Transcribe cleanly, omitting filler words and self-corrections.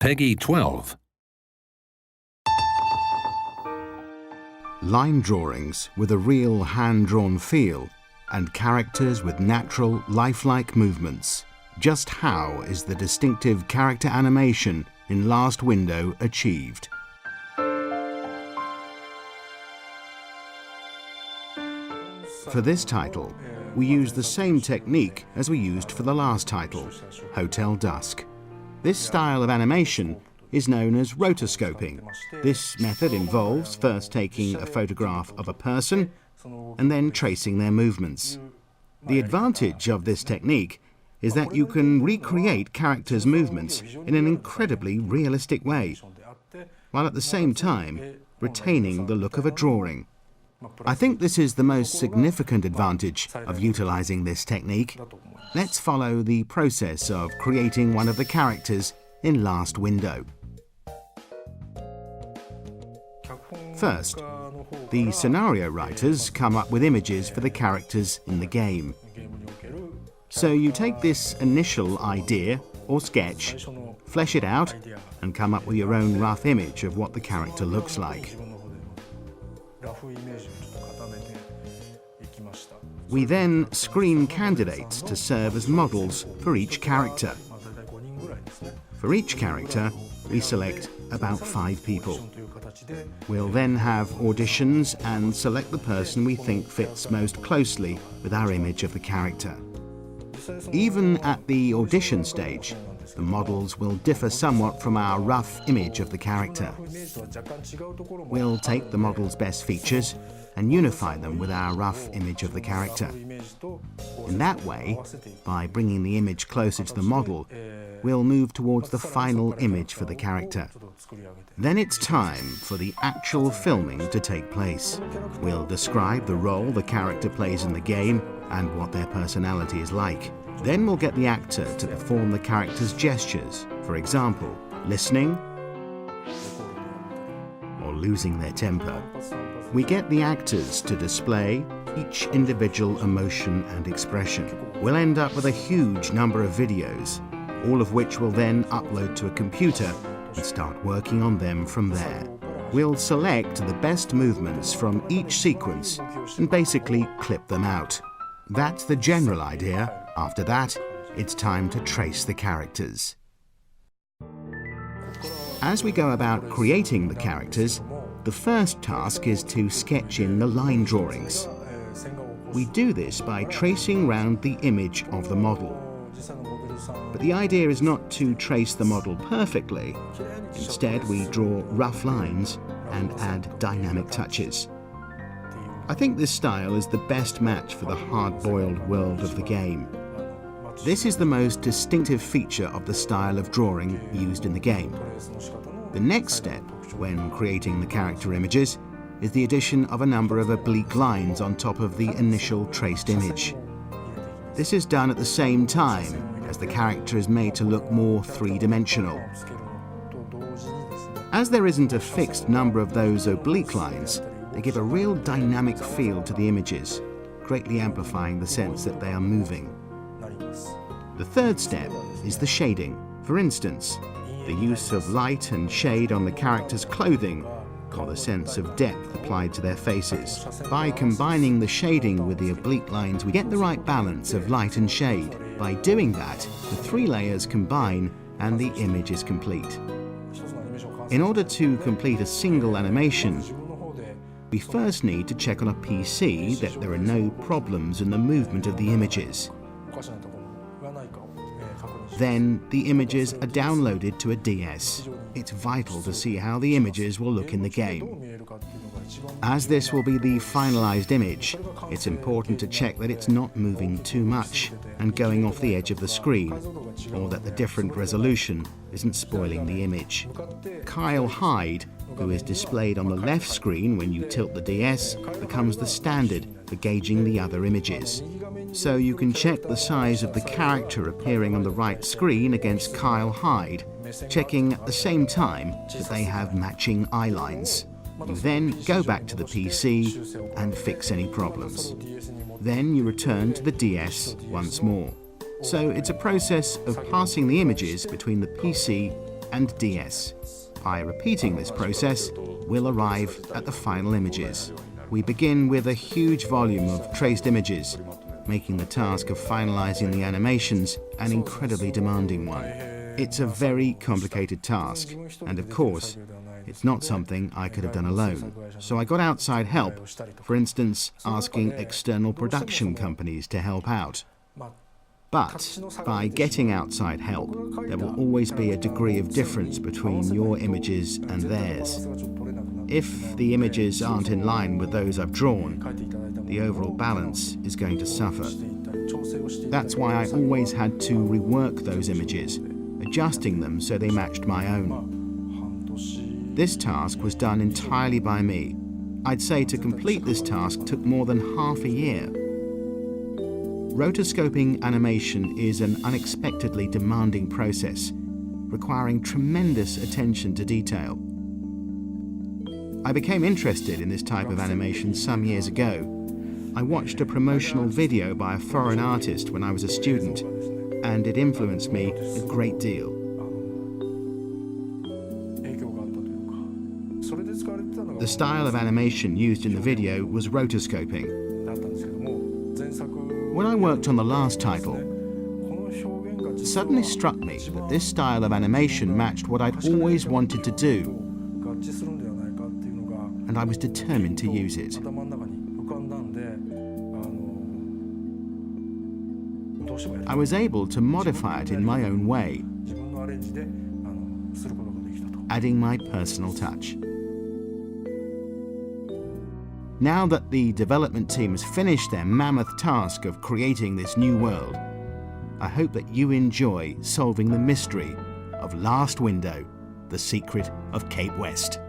Peggy 12. Line drawings with a real hand-drawn feel and characters with natural, lifelike movements. Just how is the distinctive character animation in Last Window achieved? For this title, we use the same technique as we used for the last title, Hotel Dusk. This style of animation is known as rotoscoping. This method involves first taking a photograph of a person and then tracing their movements. The advantage of this technique is that you can recreate characters' movements in an incredibly realistic way, while at the same time retaining the look of a drawing. I think this is the most significant advantage of utilizing this technique. Let's follow the process of creating one of the characters in Last Window. First, the scenario writers come up with images for the characters in the game. So you take this initial idea or sketch, flesh it out, and come up with your own rough image of what the character looks like. We then screen candidates to serve as models for each character. For each character, we select about 5 people. We'll then have auditions and select the person we think fits most closely with our image of the character. Even at the audition stage, the models will differ somewhat from our rough image of the character. We'll take the model's best features and unify them with our rough image of the character. In that way, by bringing the image closer to the model, we'll move towards the final image for the character. Then it's time for the actual filming to take place. We'll describe the role the character plays in the game and what their personality is like. Then we'll get the actor to perform the character's gestures, for example, listening or losing their temper. We get the actors to display each individual emotion and expression. We'll end up with a huge number of videos, all of which we'll then upload to a computer and start working on them from there. We'll select the best movements from each sequence and basically clip them out. That's the general idea. After that, it's time to trace the characters. As we go about creating the characters, the first task is to sketch in the line drawings. We do this by tracing round the image of the model. But the idea is not to trace the model perfectly. Instead, we draw rough lines and add dynamic touches. I think this style is the best match for the hard-boiled world of the game. This is the most distinctive feature of the style of drawing used in the game. The next step, when creating the character images, is the addition of a number of oblique lines on top of the initial traced image. This is done at the same time as the character is made to look more three-dimensional. As there isn't a fixed number of those oblique lines, they give a real dynamic feel to the images, greatly amplifying the sense that they are moving. The third step is the shading. For instance, the use of light and shade on the character's clothing, or the sense of depth applied to their faces. By combining the shading with the oblique lines, we get the right balance of light and shade. By doing that, the 3 layers combine and the image is complete. In order to complete a single animation, we first need to check on a PC that there are no problems in the movement of the images. Then the images are downloaded to a DS. It's vital to see how the images will look in the game. As this will be the finalized image, it's important to check that it's not moving too much and going off the edge of the screen, or that the different resolution isn't spoiling the image. Hyde, who is displayed on the left screen when you tilt the DS, becomes the standard for gauging the other images. So you can check the size of the character appearing on the right screen against Hyde, checking at the same time that they have matching eye lines. You then go back to the PC and fix any problems. Then you return to the DS once more. So it's a process of passing the images between the PC and DS. By repeating this process, we'll arrive at the final images. We begin with a huge volume of traced images, making the task of finalizing the animations an incredibly demanding one. It's a very complicated task, and of course, it's not something I could have done alone. So I got outside help, for instance, asking external production companies to help out. But by getting outside help, there will always be a degree of difference between your images and theirs. If the images aren't in line with those I've drawn, the overall balance is going to suffer. That's why I always had to rework those images, adjusting them so they matched my own. This task was done entirely by me. I'd say to complete this task took more than half a year. Rotoscoping animation is an unexpectedly demanding process, requiring tremendous attention to detail. I became interested in this type of animation some years ago. I watched a promotional video by a foreign artist when I was a student, and it influenced me a great deal. The style of animation used in the video was rotoscoping. When I worked on the last title, it suddenly struck me that this style of animation matched what I'd always wanted to do, and I was determined to use it. I was able to modify it in my own way, adding my personal touch. Now that the development team has finished their mammoth task of creating this new world, I hope that you enjoy solving the mystery of Last Window, the secret of Cape West.